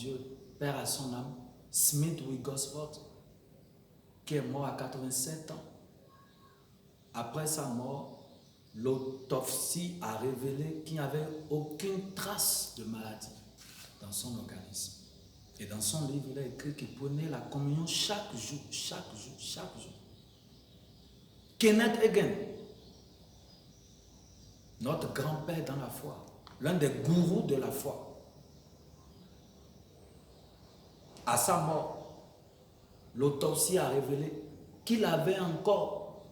Dieu, Père à son âme, Smith Wigglesworth, qui est mort à 87 ans. Après sa mort, l'autopsie a révélé qu'il n'y avait aucune trace de maladie dans son organisme. Et dans son livre, il a écrit qu'il prenait la communion chaque jour, chaque jour, chaque jour. Kenneth Hagin, notre grand-père dans la foi, l'un des gourous de la foi, à sa mort, l'autopsie a révélé qu'il avait encore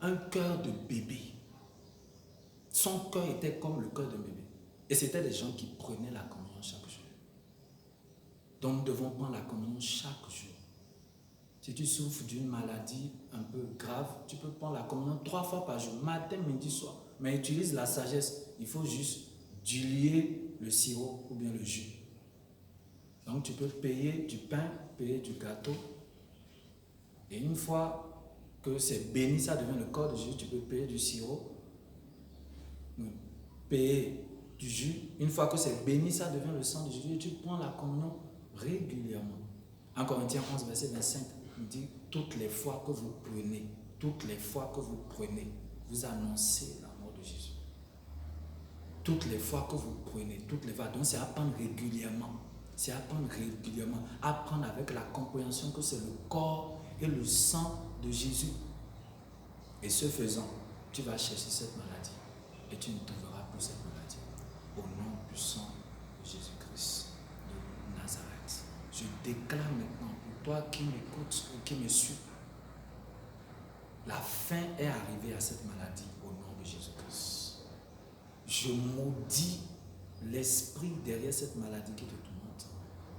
un cœur de bébé. Son cœur était comme le cœur d'un bébé. Et c'était des gens qui prenaient la communion chaque jour. Donc nous devons prendre la communion chaque jour. Si tu souffres d'une maladie un peu grave, tu peux prendre la communion 3 fois par jour, matin, midi, soir. Mais utilise la sagesse. Il faut juste diluer le sirop ou bien le jus. Donc tu peux payer du pain, payer du gâteau. Et une fois que c'est béni, ça devient le corps de Jésus, tu peux payer du sirop, payer du jus. Une fois que c'est béni, ça devient le sang de Jésus et tu prends la communion régulièrement. En Corinthiens 11, verset 25, il dit toutes les fois que vous prenez, vous annoncez la mort de Jésus. Toutes les fois que vous prenez, toutes les fois. Donc c'est apprendre régulièrement. C'est apprendre régulièrement. Apprendre avec la compréhension que c'est le corps et le sang de Jésus. Et ce faisant, tu vas chercher cette maladie et tu ne trouveras plus cette maladie. Au nom puissant de Jésus-Christ de Nazareth. Je déclare maintenant pour toi qui m'écoutes ou qui me suis, la fin est arrivée à cette maladie au nom de Jésus-Christ. Je maudis l'esprit derrière cette maladie qui te tourmente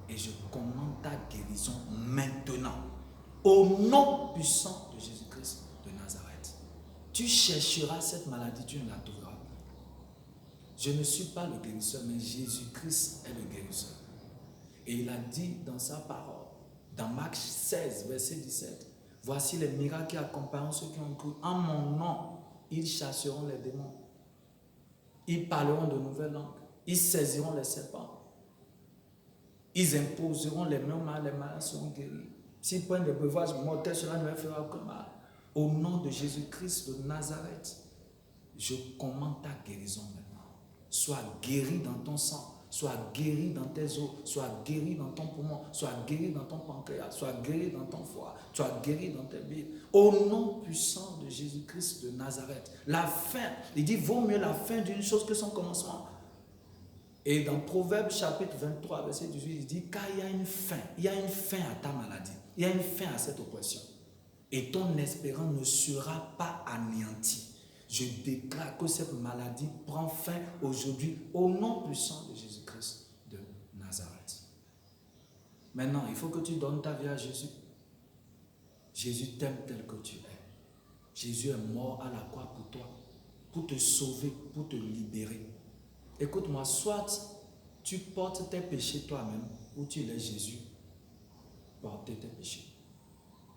et je commande ta guérison maintenant au nom puissant de Jésus-Christ de Nazareth. Tu chercheras cette maladie, tu ne la trouveras pas. Je ne suis pas le guérisseur, mais Jésus-Christ est le guérisseur. Et il a dit dans sa parole, dans Marc 16, verset 17, voici les miracles qui accompagnent ceux qui ont cru. En mon nom, ils chasseront les démons. Ils parleront de nouvelles langues. Ils saisiront les serpents. Ils imposeront les mains aux malades, les malades seront guéris. S'ils prennent des breuvages mortels, cela ne leur fera aucun mal. Au nom de Jésus-Christ de Nazareth, je commande ta guérison maintenant. Sois guéri dans ton sang, sois guéri dans tes os, sois guéri dans ton poumon, sois guéri dans ton pancréas, sois guéri dans ton foie, sois guéri dans tes billes. Au nom puissant de Jésus-Christ de Nazareth, la fin, il dit vaut mieux la fin d'une chose que son commencement. Et dans Proverbes chapitre 23, verset 18, il dit car il y a une fin à ta maladie, il y a une fin à cette oppression. Et ton espérance ne sera pas anéantie. Je déclare que cette maladie prend fin aujourd'hui au nom puissant de Jésus-Christ de Nazareth. Maintenant, il faut que tu donnes ta vie à Jésus. Jésus t'aime tel que tu es. Jésus est mort à la croix pour toi, pour te sauver, pour te libérer. Écoute-moi, soit tu portes tes péchés toi-même ou tu laisses Jésus porter tes péchés.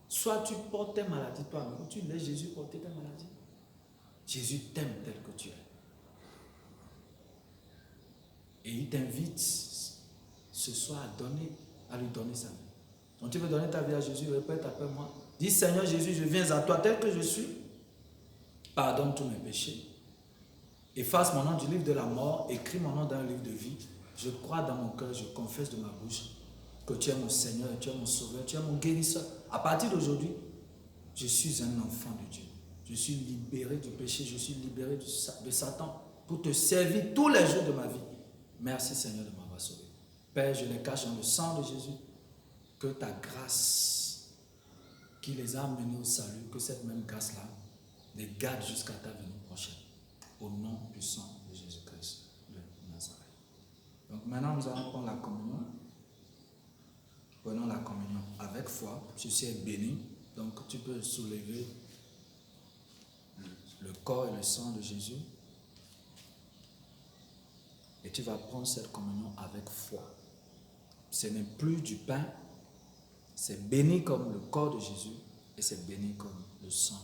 Soit tu portes tes maladies toi-même ou tu laisses Jésus porter tes maladies. Jésus t'aime tel que tu es. Et il t'invite ce soir à lui donner sa vie. Donc tu veux donner ta vie à Jésus, répète après moi. Dis Seigneur Jésus, je viens à toi tel que je suis. Pardonne tous mes péchés. Efface mon nom du livre de la mort, écris mon nom dans le livre de vie. Je crois dans mon cœur, je confesse de ma bouche que tu es mon Seigneur, tu es mon Sauveur, tu es mon guérisseur. À partir d'aujourd'hui, je suis un enfant de Dieu. Je suis libéré du péché, je suis libéré de Satan pour te servir tous les jours de ma vie. Merci Seigneur de m'avoir sauvé. Père, je les cache dans le sang de Jésus. Que ta grâce qui les a amenés au salut, que cette même grâce-là les garde jusqu'à ta venue prochaine. Au nom puissant de Jésus-Christ de Nazareth. Donc maintenant, nous allons prendre la communion. Prenons la communion avec foi. Ceci est béni. Donc tu peux soulever le corps et le sang de Jésus. Et tu vas prendre cette communion avec foi. Ce n'est plus du pain. C'est béni comme le corps de Jésus. Et c'est béni comme le sang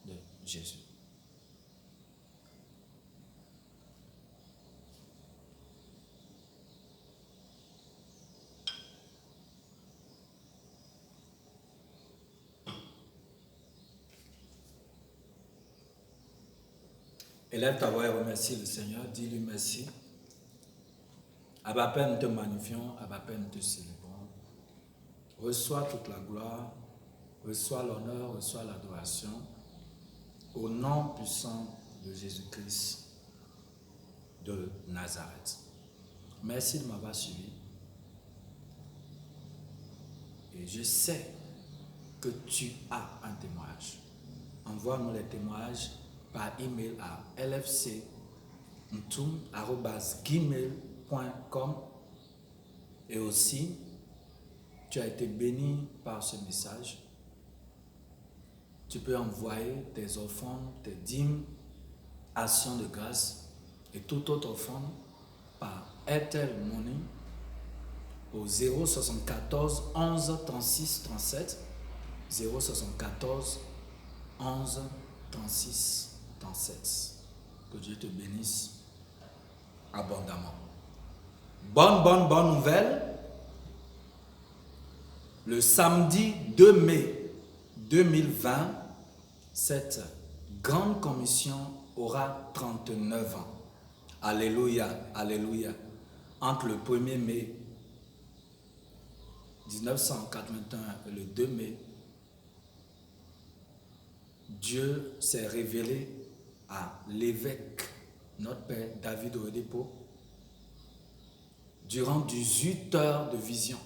de Jésus. Élève ta voix et remercie le Seigneur. Dis-lui merci. À ma peine, nous te magnifions. À ma peine, nous te célébrons. Reçois toute la gloire. Reçois l'honneur. Reçois l'adoration. Au nom puissant de Jésus-Christ de Nazareth. Merci de m'avoir suivi. Et je sais que tu as un témoignage. Envoie-nous les témoignages par email à lfcmtoum@gmail.com. Et aussi, tu as été béni par ce message. Tu peux envoyer tes offrandes, tes dîmes, actions de grâce et toute autre offrande par Airtel Money au 074 11 36 37 074 11 36 37. Que Dieu te bénisse abondamment. Bonne nouvelle. Le samedi 2 mai 2020, cette grande commission aura 39 ans. Alléluia, alléluia. Entre le 1er mai 1981 et le 2 mai, Dieu s'est révélé à l'évêque, notre père David Oedipo, durant 18 heures de vision.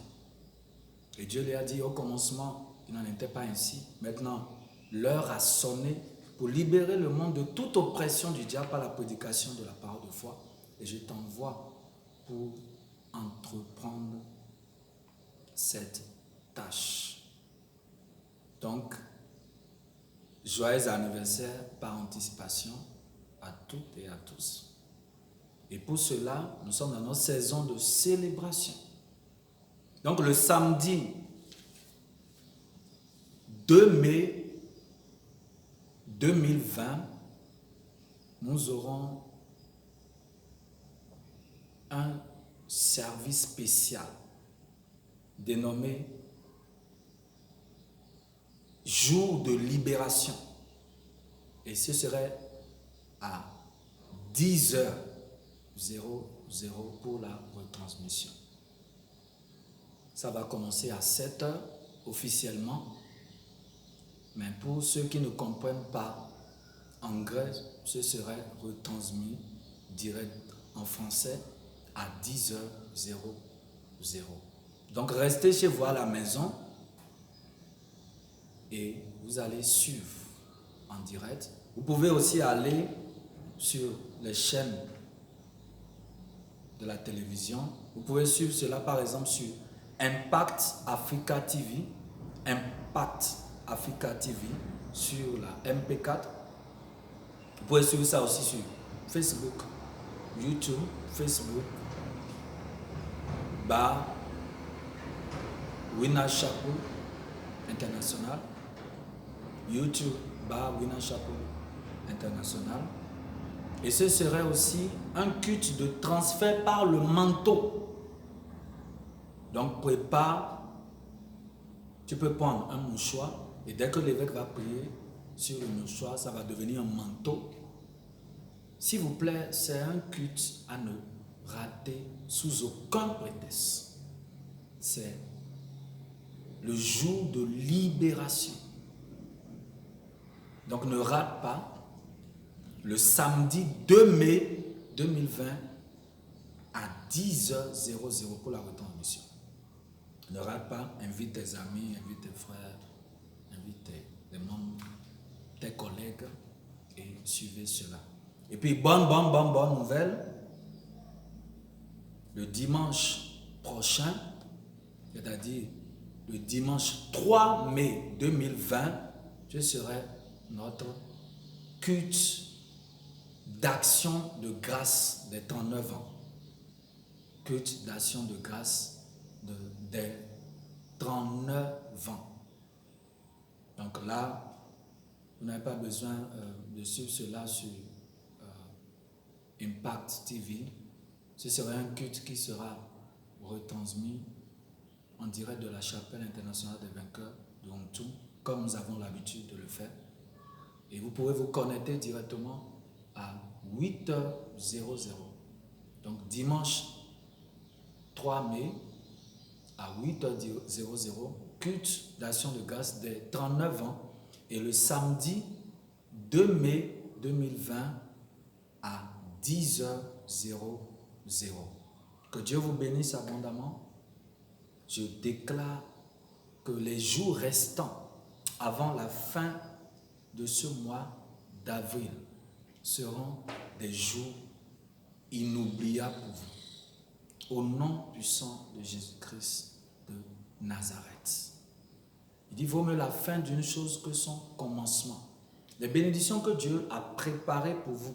Et Dieu lui a dit au commencement, il n'en était pas ainsi. Maintenant, l'heure a sonné pour libérer le monde de toute oppression du diable par la prédication de la parole de foi. Et je t'envoie pour entreprendre cette tâche. Donc, joyeux anniversaire par anticipation à toutes et à tous. Et pour cela, nous sommes dans notre saison de célébration. Donc le samedi 2 mai 2020, nous aurons un service spécial dénommé Jour de libération. Et ce serait à 10h00 pour la retransmission. Ça va commencer à 7h officiellement. Mais pour ceux qui ne comprennent pas anglais, ce serait retransmis direct en français à 10h00. Donc restez chez vous à la maison et vous allez suivre en direct. Vous pouvez aussi aller sur les chaînes de la télévision. Vous pouvez suivre cela par exemple sur Impact Africa TV, Impact Africa TV sur la MP4. Vous pouvez suivre ça aussi sur Facebook, YouTube, Facebook, Winner Chapel International, YouTube, Winner Chapel International. Et ce serait aussi un culte de transfert par le manteau. Donc prépare, tu peux prendre un mouchoir et dès que l'évêque va prier sur le mouchoir, ça va devenir un manteau. S'il vous plaît, c'est un culte à ne rater sous aucun prétexte. C'est le jour de libération. Donc ne rate pas le samedi 2 mai 2020 à 10h00 pour la retransmission. Ne rate pas, invite tes amis, invite tes frères, invite tes membres, tes collègues et suivez cela. Et puis bonne nouvelle, le dimanche prochain, c'est-à-dire le dimanche 3 mai 2020, ce serait notre culte d'action de grâce des 39 ans. Culte d'action de grâce des 39 ans. Donc là, vous n'avez pas besoin de suivre cela sur Impact TV. Ce serait un culte qui sera retransmis en direct de la chapelle internationale des vainqueurs de Hongtoum, comme nous avons l'habitude de le faire. Et vous pouvez vous connecter directement à 8h00. Donc dimanche 3 mai à 8h00, culte d'action de grâce des 39 ans. Et le samedi 2 mai 2020 à 10h00. Que Dieu vous bénisse abondamment. Je déclare que les jours restants avant la fin de ce mois d'avril seront des jours inoubliables pour vous. Au nom puissant de Jésus-Christ de Nazareth. Il dit, vaut mieux la fin d'une chose que son commencement. Les bénédictions que Dieu a préparées pour vous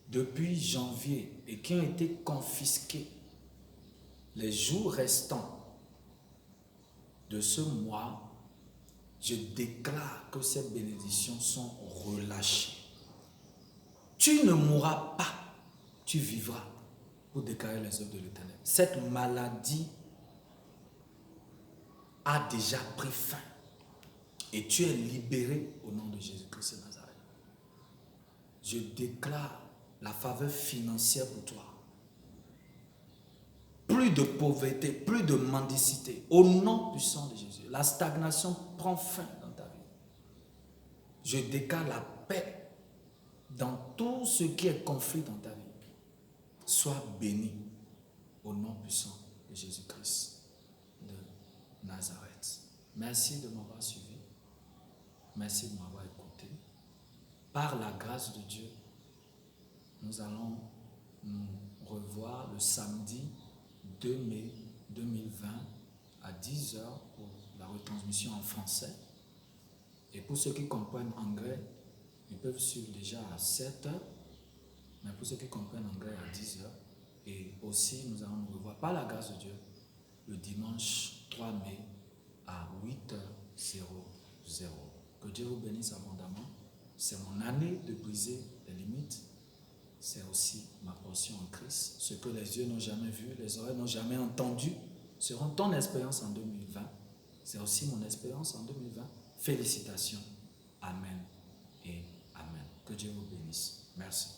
depuis janvier et qui ont été confisquées, les jours restants de ce mois, je déclare que ces bénédictions sont relâchées. Tu ne mourras pas, tu vivras pour déclarer les œuvres de l'Éternel. Cette maladie a déjà pris fin et tu es libéré au nom de Jésus-Christ de Nazareth. Je déclare la faveur financière pour toi. Plus de pauvreté, plus de mendicité. Au nom puissant de Jésus, la stagnation prend fin dans ta vie. Je déclare la paix dans tout ce qui est conflit dans ta vie. Sois béni au nom puissant de Jésus-Christ de Nazareth. Merci de m'avoir suivi. Merci de m'avoir écouté. Par la grâce de Dieu, nous allons nous revoir le samedi 2 mai 2020 à 10h pour la retransmission en français. Et pour ceux qui comprennent anglais, ils peuvent suivre déjà à 7h. Mais pour ceux qui comprennent anglais, à 10h. Et aussi, nous allons nous revoir par la grâce de Dieu le dimanche 3 mai à 8h00. Que Dieu vous bénisse abondamment. C'est mon année de briser les limites. C'est aussi ma portion en Christ. Ce que les yeux n'ont jamais vu, les oreilles n'ont jamais entendu, seront ton expérience en 2020. C'est aussi mon expérience en 2020. Félicitations. Amen et Amen. Que Dieu vous bénisse. Merci.